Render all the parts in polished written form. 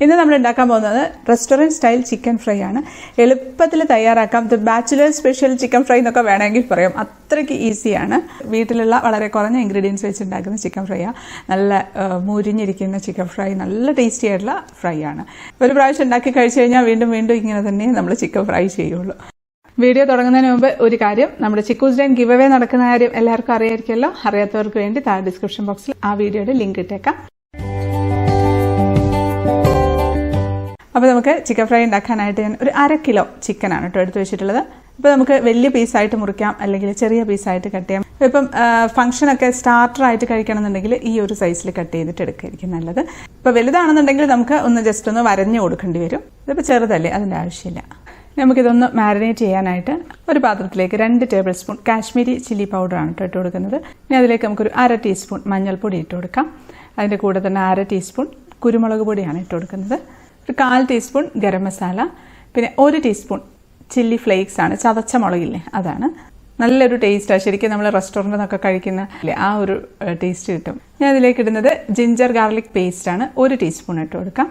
ഇന്ന് നമ്മൾ ഉണ്ടാക്കാൻ പോകുന്നത് റെസ്റ്റോറൻറ്റ് സ്റ്റൈൽ ചിക്കൻ ഫ്രൈ ആണ്. എളുപ്പത്തിൽ തയ്യാറാക്കാം. The bachelor special chicken fry എന്നൊക്കെ വേണമെങ്കിൽ പറയാം. അത്രയ്ക്ക് ഈസിയാണ്. വീട്ടിലുള്ള വളരെ കുറഞ്ഞ ഇൻഗ്രീഡിയൻസ് വെച്ച് ഉണ്ടാക്കുന്ന ചിക്കൻ ഫ്രൈ ആണ്. നല്ല മുരിഞ്ഞിരിക്കുന്ന ചിക്കൻ ഫ്രൈ, നല്ല ടേസ്റ്റി ആയിട്ടുള്ള ഫ്രൈ ആണ്. ഒരു പ്രാവശ്യം ഉണ്ടാക്കി കഴിച്ചു കഴിഞ്ഞാൽ വീണ്ടും വീണ്ടും ഇങ്ങനെ തന്നെ നമ്മൾ ചിക്കൻ ഫ്രൈ ചെയ്യുള്ളൂ. വീഡിയോ തുടങ്ങുന്നതിന് മുമ്പ് ഒരു കാര്യം, നമ്മുടെ ചിക്കൂസ് ഡൈൻ ഗിവ് അവേ നടക്കുന്ന കാര്യം എല്ലാവർക്കും അറിയായിരിക്കുമല്ലോ. അറിയാത്തവർക്ക് വേണ്ടി താഴെ ഡിസ്ക്രിപ്ഷൻ ബോക്സിൽ ആ വീഡിയോയുടെ ലിങ്ക് ഇട്ടേക്കാം. അപ്പോൾ നമുക്ക് ചിക്കൻ ഫ്രൈ ഉണ്ടാക്കാനായിട്ട് ഞാൻ ഒരു 1/2 കിലോ ചിക്കനാണ് കേട്ടോ എടുത്ത് വെച്ചിട്ടുള്ളത്. ഇപ്പോൾ നമുക്ക് വലിയ പീസായിട്ട് മുറിക്കാം, അല്ലെങ്കിൽ ചെറിയ പീസായിട്ട് കട്ട് ചെയ്യാം. ഇപ്പം ഫംഗ്ഷനൊക്കെ സ്റ്റാർട്ടറായിട്ട് കഴിക്കണമെന്നുണ്ടെങ്കിൽ ഈ ഒരു സൈസിൽ കട്ട് ചെയ്തിട്ട് എടുക്കുകയായിരിക്കും നല്ലത്. ഇപ്പോൾ വലുതാണെന്നുണ്ടെങ്കിൽ നമുക്ക് ഒന്ന് ജസ്റ്റ് ഒന്ന് വരഞ്ഞു കൊടുക്കേണ്ടി വരും. ഇതിപ്പോൾ ചെറുതല്ലേ, അതിൻ്റെ ആവശ്യമില്ല. നമുക്കിതൊന്ന് മാരിനേറ്റ് ചെയ്യാനായിട്ട് ഒരു പാത്രത്തിലേക്ക് 2 ടേബിൾ സ്പൂൺ കാശ്മീരി ചില്ലി പൗഡറാണ് ഇട്ട് കൊടുക്കുന്നത്. ഇനി അതിലേക്ക് നമുക്കൊരു 1/2 ടീസ്പൂൺ മഞ്ഞൾപ്പൊടി ഇട്ട് കൊടുക്കാം. അതിൻ്റെ കൂടെ തന്നെ 1/2 ടീസ്പൂൺ കുരുമുളക് പൊടിയാണ് ഇട്ട് കൊടുക്കുന്നത്. ഒരു 1/4 ടീസ്പൂൺ ഗരം മസാല, പിന്നെ 1 ടീസ്പൂൺ ചില്ലി ഫ്ലേക്സ് ആണ്, ചതച്ച മുളകില്ലേ അതാണ്. നല്ലൊരു ടേസ്റ്റാണ്. ശരിക്കും നമ്മൾ റെസ്റ്റോറൻറ്റിൽ നിന്നൊക്കെ കഴിക്കുന്ന ആ ഒരു ടേസ്റ്റ് കിട്ടും. ഞാൻ അതിലേക്ക് ഇടുന്നത് ജിഞ്ചർ ഗാർലിക് പേസ്റ്റാണ്. 1 ടീസ്പൂൺ ഇട്ട് കൊടുക്കാം.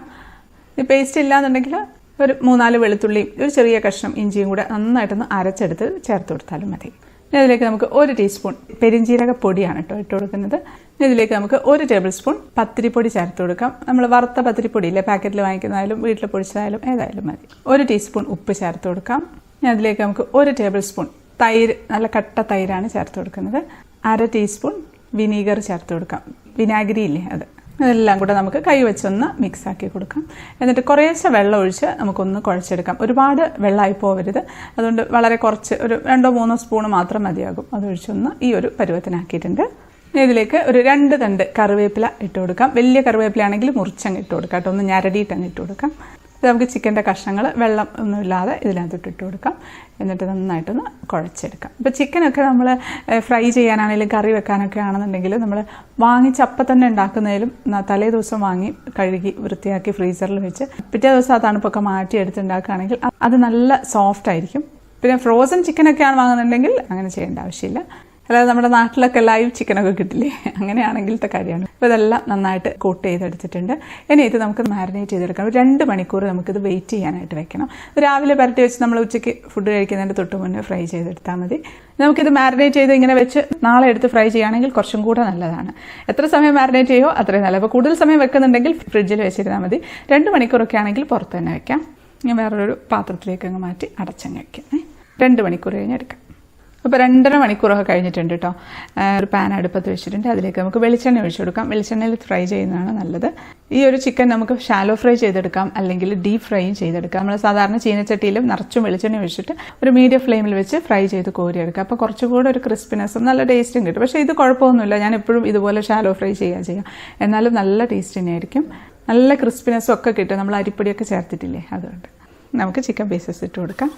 ഈ പേസ്റ്റ് ഇല്ലാന്നുണ്ടെങ്കിൽ ഒരു 3-4 വെളുത്തുള്ളിയും ഒരു ചെറിയ കഷ്ണം ഇഞ്ചിയും കൂടെ നന്നായിട്ടൊന്ന് അരച്ചെടുത്ത് ചേർത്ത് കൊടുത്താലും മതി. ഇതിലേക്ക് നമുക്ക് 1 ടീസ്പൂൺ പെരിഞ്ജീരക പൊടിയാണ് കേട്ടോ ഇട്ട് കൊടുക്കുന്നത്. ഇതിലേക്ക് നമുക്ക് 1 ടേബിൾ സ്പൂൺ പത്തിരിപ്പൊടി ചേർത്ത് കൊടുക്കാം. നമ്മൾ വറുത്ത പത്തിരിപ്പൊടി ഇല്ലേ, പാക്കറ്റിൽ വാങ്ങിക്കുന്നതായാലും വീട്ടിൽ പൊടിച്ചതായാലും ഏതായാലും മതി. 1 ടീസ്പൂൺ ഉപ്പ് ചേർത്ത് കൊടുക്കാം. അതിലേക്ക് നമുക്ക് 1 ടേബിൾ സ്പൂൺ തൈര്, നല്ല കട്ട തൈരാണ് ചേർത്ത് കൊടുക്കുന്നത്. 1/2 ടീസ്പൂൺ വിനീഗർ ചേർത്ത് കൊടുക്കാം. വിനാഗിരി ഇല്ലേ അത്. ഇതെല്ലാം കൂടെ നമുക്ക് കൈ വെച്ചൊന്ന് മിക്സ് ആക്കി കൊടുക്കാം. എന്നിട്ട് കുറേശ്ശെ വെള്ളം ഒഴിച്ച് നമുക്കൊന്ന് കുഴച്ചെടുക്കാം. ഒരുപാട് വെള്ളമായി പോകരുത്. അതുകൊണ്ട് വളരെ കുറച്ച്, ഒരു 2-3 സ്പൂൺ മാത്രം മതിയാകും. അതൊഴിച്ചൊന്ന് ഈ ഒരു പരുവത്തിനാക്കിയിട്ടുണ്ട്. ഇതിലേക്ക് ഒരു 2 തണ്ട് കറിവേപ്പില ഇട്ട് കൊടുക്കാം. വലിയ കറിവേപ്പിലയാണെങ്കിൽ മുറിച്ചങ്ങ് ഇട്ട് കൊടുക്കാം കേട്ടോ, ഒന്ന് ഞരടിയിട്ടങ്ങ് ഇട്ട് കൊടുക്കാം. നമുക്ക് ചിക്കൻ്റെ കഷ്ണങ്ങൾ വെള്ളം ഒന്നുമില്ലാതെ ഇതിനകത്തോട്ട് ഇട്ട് കൊടുക്കാം. എന്നിട്ട് നന്നായിട്ടൊന്ന് കുഴച്ചെടുക്കാം. ഇപ്പോൾ ചിക്കനൊക്കെ നമ്മൾ ഫ്രൈ ചെയ്യാനാണെങ്കിലും കറി വെക്കാനൊക്കെ ആണെന്നുണ്ടെങ്കിൽ നമ്മൾ വാങ്ങിച്ചപ്പം തന്നെ ഉണ്ടാക്കുന്നതിലും തലേ ദിവസം വാങ്ങി കഴുകി വൃത്തിയാക്കി ഫ്രീസറിൽ വെച്ച് പിറ്റേ ദിവസം ആ തണുപ്പൊക്കെ മാറ്റിയെടുത്ത് ഉണ്ടാക്കുകയാണെങ്കിൽ അത് നല്ല സോഫ്റ്റ് ആയിരിക്കും. പിന്നെ ഫ്രോസൺ ചിക്കനൊക്കെയാണ് വാങ്ങുന്നുണ്ടെങ്കിൽ അങ്ങനെ ചെയ്യേണ്ട ആവശ്യമില്ല. അല്ലാതെ നമ്മുടെ നാട്ടിലൊക്കെ ലൈവ് ചിക്കനൊക്കെ കിട്ടില്ലേ, അങ്ങനെയാണെങ്കിലത്തെ കാര്യമാണ്. അപ്പോൾ ഇതെല്ലാം നന്നായിട്ട് കോട്ട് ചെയ്തെടുത്തിട്ടുണ്ട്. ഇനി ഇത് നമുക്ക് മാരിനേറ്റ് ചെയ്തെടുക്കണം. 2 മണിക്കൂർ നമുക്കിത് വെയിറ്റ് ചെയ്യാനായിട്ട് വെക്കണം. രാവിലെ പുരട്ടി വെച്ച് നമ്മൾ ഉച്ചയ്ക്ക് ഫുഡ് കഴിക്കുന്നതിൻ്റെ തൊട്ട് മുന്നേ ഫ്രൈ ചെയ്തെടുത്താൽ മതി. നമുക്കിത് മാരിനേറ്റ് ചെയ്ത് ഇങ്ങനെ വെച്ച് നാളെ എടുത്ത് ഫ്രൈ ചെയ്യുകയാണെങ്കിൽ കുറച്ചും കൂടെ നല്ലതാണ്. എത്ര സമയം മാരിനേറ്റ് ചെയ്യുമോ അത്രയും നല്ലത്. അപ്പോൾ കൂടുതൽ സമയം വെക്കുന്നുണ്ടെങ്കിൽ ഫ്രിഡ്ജിൽ വെച്ചിരുന്നാൽ മതി. 2 മണിക്കൂറൊക്കെ ആണെങ്കിൽ പുറത്ത് തന്നെ വെക്കാം. ഞാൻ വേറൊരു പാത്രത്തിലേക്ക് അങ്ങ് മാറ്റി അടച്ചങ്ങ് വയ്ക്കാം. 2 മണിക്കൂർ കഴിഞ്ഞെടുക്കാം. അപ്പോൾ 2.5 മണിക്കൂറൊക്കെ കഴിഞ്ഞിട്ടുണ്ട് കേട്ടോ. ഒരു പാൻ അടുപ്പത്ത് വെച്ചിട്ടുണ്ട്. അതിലേക്ക് നമുക്ക് വെളിച്ചെണ്ണ ഒഴിച്ചു കൊടുക്കാം. വെളിച്ചെണ്ണയിൽ ഫ്രൈ ചെയ്യുന്നതാണ് നല്ലത്. ഈ ഒരു ചിക്കൻ നമുക്ക് ഷാലോ ഫ്രൈ ചെയ്തെടുക്കാം, അല്ലെങ്കിൽ ഡീപ്പ് ഫ്രൈയും ചെയ്തെടുക്കാം. നമ്മൾ സാധാരണ ചീനച്ചട്ടിയിലും നിറച്ചും വെളിച്ചെണ്ണ ഒഴിച്ചിട്ട് ഒരു മീഡിയം ഫ്ലെയിമിൽ വെച്ച് ഫ്രൈ ചെയ്ത് കോരിയെടുക്കാം. അപ്പോൾ കുറച്ചുകൂടെ ഒരു ക്രിസ്പിനെസ്സും നല്ല ടേസ്റ്റും കിട്ടും. പക്ഷേ ഇത് കുഴപ്പമൊന്നുമില്ല. ഞാൻ എപ്പോഴും ഇതുപോലെ ഷാലോ ഫ്രൈ ചെയ്യാം. എന്നാലും നല്ല ടേസ്റ്റ് തന്നെയായിരിക്കും. നല്ല ക്രിസ്പിനെസ്സും ഒക്കെ കിട്ടും. നമ്മൾ അരിപ്പൊടിയൊക്കെ ചേർത്തിട്ടില്ലേ, അതുകൊണ്ട് നമുക്ക് ചിക്കൻ പീസസ് ഇട്ട് കൊടുക്കാം.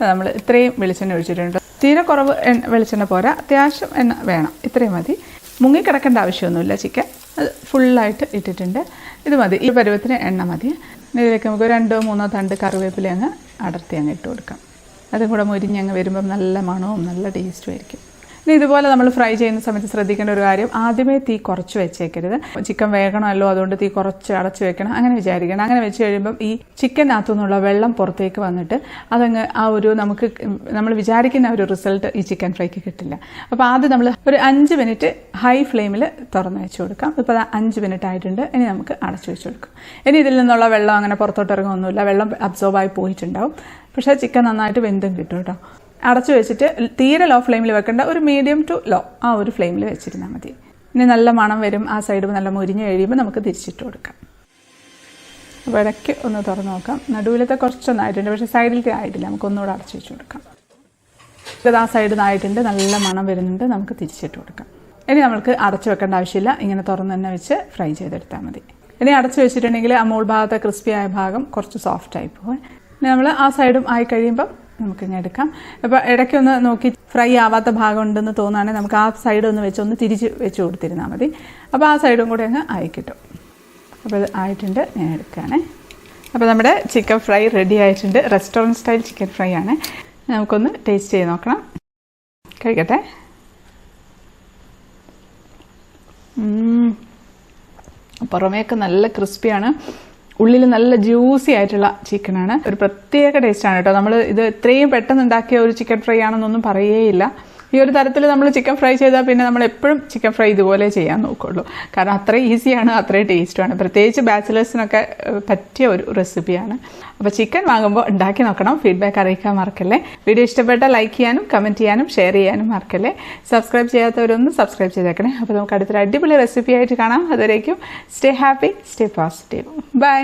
നമ്മൾ ഇത്രയും വെളിച്ചെണ്ണ ഒഴിച്ചിട്ടുണ്ട്. തീരെ കുറവ് വെളിച്ചെണ്ണ പോരാ, അത്യാവശ്യം എണ്ണ വേണം. ഇത്രയും മതി. മുങ്ങിക്കിടക്കേണ്ട ആവശ്യമൊന്നുമില്ല ചിക്കൻ. അത് ഫുള്ളായിട്ട് ഇട്ടിട്ടുണ്ട്. ഇത് മതി. ഈ പരുവത്തിന് എണ്ണ മതി. ഇതിലേക്ക് നമുക്ക് 2-3 തണ്ട് കറിവേപ്പില അങ്ങ് അടർത്തി അങ്ങ് ഇട്ട് കൊടുക്കാം. അതും കൂടെ മുരിഞ്ഞങ്ങ് വരുമ്പം നല്ല മണവും നല്ല ടേസ്റ്റും ആയിരിക്കും. ഇനി ഇതുപോലെ നമ്മൾ ഫ്രൈ ചെയ്യുന്ന സമയത്ത് ശ്രദ്ധിക്കേണ്ട ഒരു കാര്യം, ആദ്യമേ തീ കുറച്ച് വെച്ചേക്കരുത്. ചിക്കൻ വേകണമല്ലോ, അതുകൊണ്ട് തീ കുറച്ച് അടച്ചു വെക്കണം അങ്ങനെ വിചാരിക്കണം. അങ്ങനെ വെച്ച് കഴിയുമ്പം ഈ ചിക്കനകത്തു നിന്നുള്ള വെള്ളം പുറത്തേക്ക് വന്നിട്ട് അതങ്ങ് ആ ഒരു നമ്മൾ വിചാരിക്കുന്ന ഒരു റിസൾട്ട് ഈ ചിക്കൻ ഫ്രൈക്ക് കിട്ടില്ല. അപ്പോൾ ആദ്യം നമ്മൾ ഒരു 5 മിനിറ്റ് ഹൈ ഫ്ലെയിമിൽ തുറന്ന് വെച്ച് കൊടുക്കാം. ഇപ്പോൾ 5 മിനിറ്റ് ആയിട്ടുണ്ട്. ഇനി നമുക്ക് അടച്ചു വെച്ച് കൊടുക്കാം. ഇനി ഇതിൽ നിന്നുള്ള വെള്ളം അങ്ങനെ പുറത്തോട്ട് ഇറങ്ങുമൊന്നുമില്ല. വെള്ളം അബ്സോർബായി പോയിട്ടുണ്ടാവും. പക്ഷേ ചിക്കൻ നന്നായിട്ട് വെന്തും കിട്ടും കേട്ടോ. അടച്ചു വെച്ചിട്ട് തീരെ ലോ ഫ്ലെയിമിൽ വെക്കേണ്ട, ഒരു മീഡിയം ടു ലോ ആ ഒരു ഫ്ലെയിമിൽ വെച്ചിരുന്നാൽ മതി. ഇനി നല്ല മണം വരും. ആ സൈഡ് നല്ല മുരിഞ്ഞ് കഴിയുമ്പോൾ നമുക്ക് തിരിച്ചിട്ട് കൊടുക്കാം. അപ്പോൾ ഇടയ്ക്ക് ഒന്ന് തുറന്ന് നോക്കാം. നടുവിലത്തെ കുറച്ചൊന്നായിട്ടുണ്ട്, പക്ഷേ സൈഡിലത്തെ ആയിട്ടില്ല. നമുക്കൊന്നുകൂടെ അടച്ചു വെച്ച് കൊടുക്കാം. ഇത് ആ സൈഡിൽ നിന്നായിട്ടുണ്ട്, നല്ല മണം വരുന്നുണ്ട്. നമുക്ക് തിരിച്ചിട്ട് കൊടുക്കാം. ഇനി നമുക്ക് അടച്ചു വെക്കേണ്ട ആവശ്യമില്ല. ഇങ്ങനെ തുറന്ന് തന്നെ വെച്ച് ഫ്രൈ ചെയ്തെടുത്താൽ മതി. ഇനി അടച്ചു വെച്ചിട്ടുണ്ടെങ്കിൽ ആ മോൾ ഭാഗത്തെ ക്രിസ്പിയായ ഭാഗം കുറച്ച് സോഫ്റ്റായി പോകും. ഇനി നമ്മൾ ആ സൈഡും ആയി കഴിയുമ്പം നമുക്കിങ്ങനെ എടുക്കാം. അപ്പോൾ ഇടയ്ക്കൊന്ന് നോക്കി ഫ്രൈ ആവാത്ത ഭാഗം ഉണ്ടെന്ന് തോന്നുകയാണെങ്കിൽ നമുക്ക് ആ സൈഡ് ഒന്ന് വെച്ച് ഒന്ന് തിരിച്ച് വെച്ച് കൊടുത്തിരുന്നാൽ മതി. അപ്പോൾ ആ സൈഡും കൂടെ അങ്ങ് ആയി കിട്ടും. അപ്പോൾ ഇത് ആയിട്ടുണ്ട്, ഞാൻ എടുക്കുകയാണേ. അപ്പോൾ നമ്മുടെ ചിക്കൻ ഫ്രൈ റെഡി ആയിട്ടുണ്ട്. റെസ്റ്റോറൻറ്റ് സ്റ്റൈൽ ചിക്കൻ ഫ്രൈ ആണ്. നമുക്കൊന്ന് ടേസ്റ്റ് ചെയ്ത് നോക്കണം. കഴിക്കട്ടെ. പുറമേയൊക്കെ നല്ല ക്രിസ്പിയാണ്. ഉള്ളിൽ നല്ല ജ്യൂസി ആയിട്ടുള്ള ചിക്കനാണ്. ഒരു പ്രത്യേക ടേസ്റ്റാണ് കേട്ടോ. നമ്മൾ ഇത് ഇത്രയും പെട്ടെന്ന് ഉണ്ടാക്കിയ ഒരു ചിക്കൻ ഫ്രൈ ആണെന്നൊന്നും പറയേയില്ല. ഈ ഒരു തരത്തിൽ നമ്മൾ ചിക്കൻ ഫ്രൈ ചെയ്താൽ പിന്നെ നമ്മൾ എപ്പോഴും ചിക്കൻ ഫ്രൈ ഇതുപോലെ ചെയ്യാൻ നോക്കുള്ളൂ. കാരണം അത്രയും ഈസിയാണ്, അത്രയും ടേസ്റ്റുമാണ്. പ്രത്യേകിച്ച് ബാച്ചിലേഴ്സിനൊക്കെ പറ്റിയ ഒരു റെസിപ്പിയാണ്. അപ്പോൾ ചിക്കൻ വാങ്ങുമ്പോൾ ഉണ്ടാക്കി നോക്കണം. ഫീഡ്ബാക്ക് അറിയിക്കാൻ മറക്കല്ലേ. വീഡിയോ ഇഷ്ടപ്പെട്ടാൽ ലൈക്ക് ചെയ്യാനും കമൻറ്റ് ചെയ്യാനും ഷെയർ ചെയ്യാനും മറക്കല്ലേ. സബ്സ്ക്രൈബ് ചെയ്യാത്തവരൊന്ന് സബ്സ്ക്രൈബ് ചെയ്തേക്കണേ. അപ്പോൾ നമുക്ക് അടുത്തൊരു അടിപൊളി റെസിപ്പി ആയിട്ട് കാണാം. അതുവരേക്കും stay happy, stay positive. By.